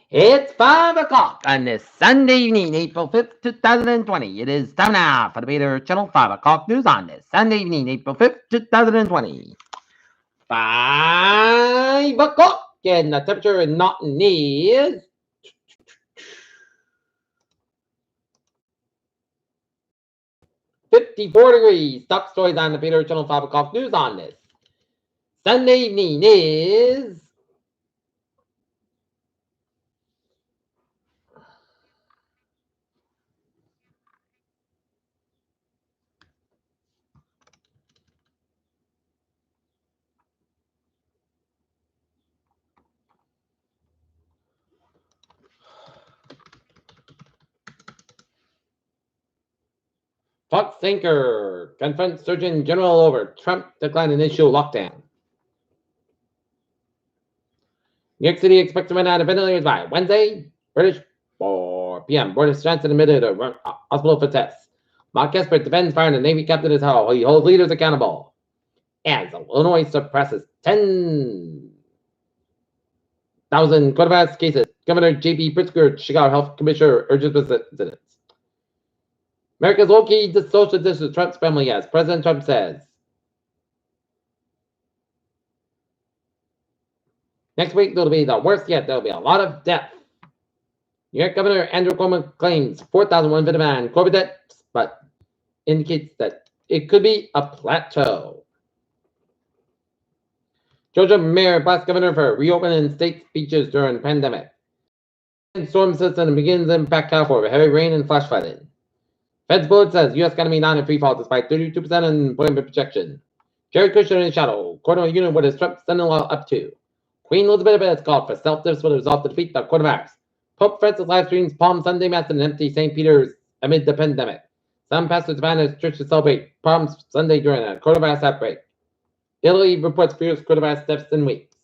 It's 5 o'clock on this Sunday evening, April 5th, 2020. It is time now for the Vader Channel 5 o'clock news on this Sunday evening, April 5th, 2020. 5 o'clock, and the temperature in Naughton is 54 degrees. Top stories on the Vader Channel 5 o'clock news on this Sunday evening is Fox anchor confronts Surgeon General over Trump declined initial lockdown. New York City expects to run out of ventilators by Wednesday. British 4 p.m. Boris Johnson admitted a hospital for tests. Mark Esper defends firing the Navy captain as how he holds leaders accountable. As Illinois suppresses 10,000 coronavirus cases, Governor J.B. Pritzker, Chicago Health Commissioner, urges residents. America's low-key social distance Trump's family, as President Trump says. Next week, it'll be the worst yet. There'll be a lot of death. New York Governor Andrew Cuomo claims 4,001 victims and COVID deaths, but indicates that it could be a plateau. Georgia Mayor blasts governor for reopening state speeches during pandemic. Storm system begins in impact California, heavy rain and flash flooding. Fed's bullet says U.S. economy not in free fall despite 32% unemployment projection. Jared Kushner in shadow. Court of Union, what is Trump's son-in-law up to? Queen Elizabeth has called for self-defense with a resolve to defeat the coronavirus. Pope Francis live streams Palm Sunday Mass in an empty St. Peter's amid the pandemic. Some pastors demand his church to celebrate Palm Sunday during a coronavirus outbreak. Italy reports fierce coronavirus deaths in weeks.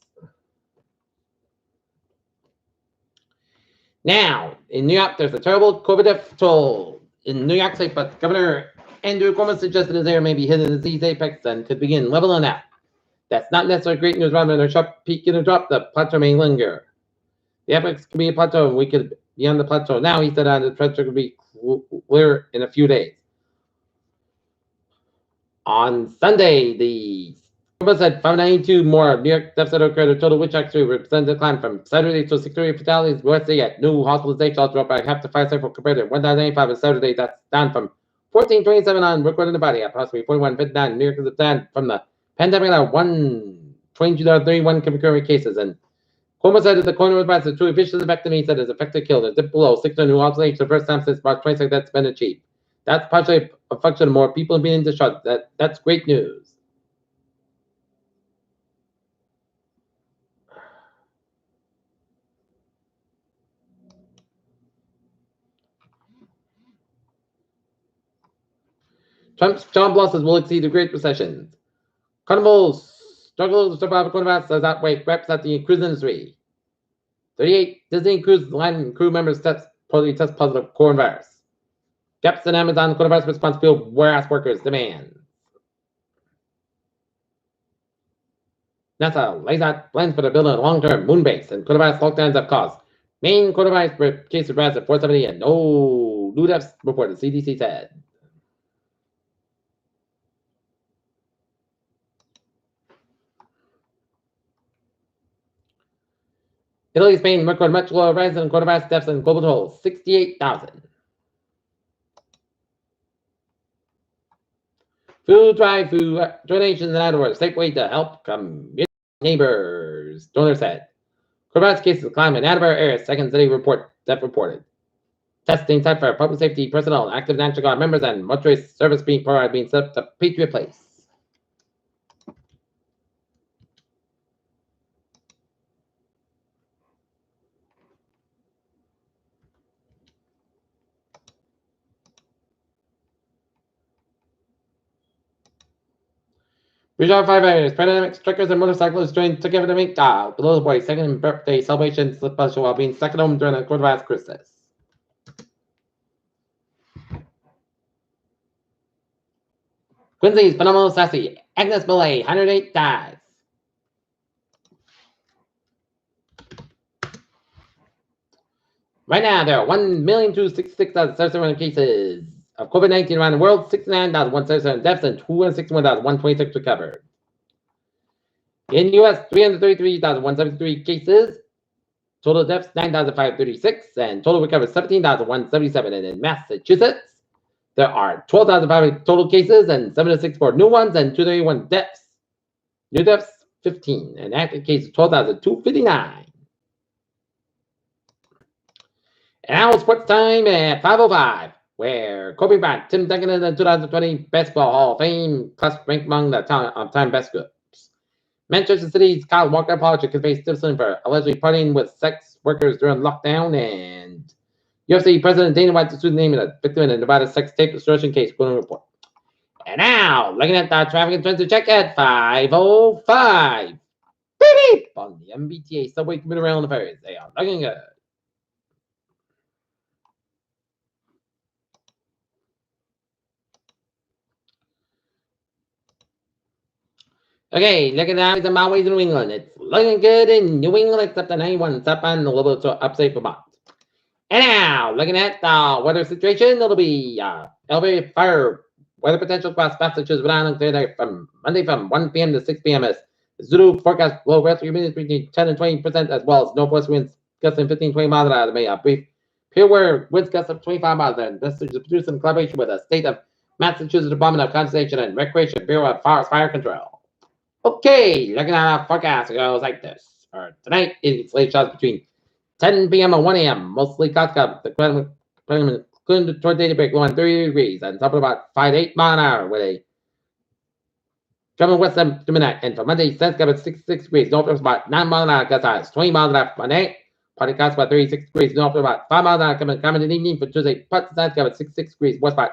Now, in New York, there's a terrible COVID death toll in New York State, but Governor Andrew Cuomo suggested his area may be hitting the disease apex and could begin leveling out. That's not necessarily great news. Rather than a sharp peak in a drop, the plateau may linger. The apex could be a plateau, and we could be on the plateau now. He said the plateau could be clear in a few days. On Sunday, the Cuomo said 592 more New York deaths that occurred. A total which actually represents a decline from Saturday to 63 fatalities. Wednesday, at new hospitalizations dropped by half to 5 cycle compared to 1,085 on Saturday. That's down from 1427 on recorded in the body. Approximately 4159. New York is down from the pandemic now 122,031 confirmed cases. And Cuomo said that the coronavirus is truly vicious effective. He said it's effective killed. It's dipped below 600 new hospitalizations for the first time since March 26th. That's been achieved. That's partially a function of more people being discharged. That's great news. Trump's job losses will exceed the Great Recession. Carnival's struggle to survive coronavirus does outweigh reps at the cruise industry. 38 Disney cruise line crew members test positive coronavirus. Gaps in Amazon coronavirus response field warehouse workers demand. NASA lays out plans for the building of a long-term moon base, and coronavirus lockdowns have caused main coronavirus case surpassed at 470 and no new deaths reported, CDC said. Italy, Spain record much lower rise in coronavirus deaths and global toll, 68,000. Food drive, food donations, and outdoors, safe way to help community neighbors, donor said. Coronavirus cases climb in Attleboro area, second city death reported. Testing site for public safety personnel, active National Guard members, and motorist service being provided being set up to Patriot Place. Bridgewater firefighters, paramedics, truckers, and motorcyclists joined together to make below the boy's second birthday celebration special while being stuck at home during the coronavirus Christmas. Quincy's phenomenal sassy. Agnes Millay, 108 dies. Right now, there are 1,266,771 cases of COVID-19 around the world, 69,177 deaths, and 261,126 recovered. In the U.S., 333,173 cases, total deaths 9,536, and total recovered 17,177. And in Massachusetts, there are 12,500 total cases and 764 new ones and 231 deaths. New deaths 15 and active cases 12,259. And now sports time at 5:05, where Kobe Bryant, Tim Duncan in the 2020 Basketball Hall of Fame, class ranked among the time best groups. Manchester City's Kyle Walker apologized to face Simpson for allegedly partying with sex workers during lockdown, and UFC President Dana White sued the name of the victim in a Nevada sex tape extortion case, according to report. And now, looking at the traffic and transit check at 5:05. Beep beep on the MBTA subway commuter rail and the ferries. They are looking good. Okay, looking at the Maui, New England. It's looking good in New England, except the 91 up and a little bit upstate Vermont. And now, looking at the weather situation, it'll be elevated fire weather potential across Massachusetts, Rhode Island, from Monday from 1 p.m. to 6 p.m. as Zulu forecast low relative humidity between 10 and 20%, as well as northwest winds gusting 15 20 miles an hour. May brief here where winds gust of 25 miles an hour. This is produced in collaboration with the state of Massachusetts Department of Conservation and Recreation Bureau of Forest Fire Control. Okay, looking at our forecast, it goes like this. For tonight, it's late shots between 10 p.m. and 1 a.m. Mostly clouds covered. The including toward daybreak, low on 30 degrees, and top of about 5 to 8 mile an hour with a traveling west to midnight. And for Monday, sun's covered 66 degrees, north of about 9 mile an hour, gust highs 20 miles an hour for Monday. Party clouds about 36 degrees, north of about 5 miles an hour, coming in the evening for Tuesday. Part sun's covered 66 degrees, west about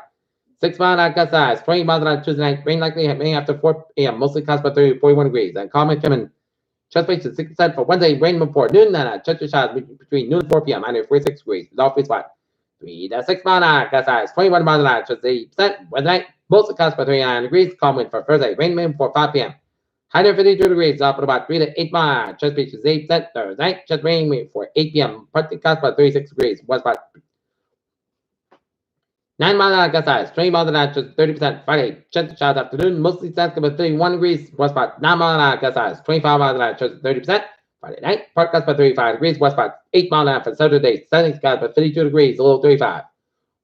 6 mile an hour, gust highs 20 miles an hour Tuesday night. Rain likely happening after 4 a.m. Mostly clouds about 30 to 41 degrees, and calm coming. Chest space is 6% for Wednesday, rain before noon, and chest shots between noon and 4 p.m. Under 46 degrees. North free spot 3 to 6 mile an hour, gust highs 21 miles an hour, chest 8%. Wednesday night, mostly clouds for 39 degrees, calm wind for Thursday, rain before 5 p.m. High near 52 degrees, up at about 3 to 8 mile an hour, chest space is 8%. Thursday night, chest rain for 8 p.m. Partly clouds for 36 degrees, west spot 9 mile an hour, gust highs 20 miles an hour, just 30%. Friday, chest shots afternoon, mostly sun's covered 31 degrees, west spot 9 mile an hour, gust highs 25 miles an hour, just 30%. Friday night, part gust by 35 degrees, west spot 8 mile an hour for Saturday, sunny skies by 52 degrees, a low 35.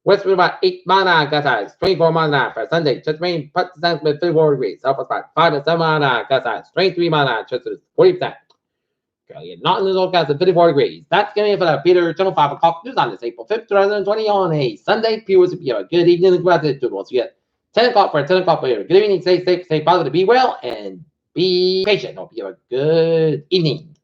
West wind about 8 mile an hour, gust highs 24 miles an hour for Sunday, just rain, part sun's by 54 degrees, south spot 5 to 7 mile an hour, gust highs 23 mile an hour, just 40%. Not in the forecast at 54 degrees. That's going to be for the Peter Channel 5 o'clock news on this April 5th, 2020 on a Sunday. Viewers, if you have a good evening, gratitude to us. You get 10 o'clock for a 10 o'clock later. Good evening, stay safe, stay positive, be well, and be patient. Hope you have a good evening.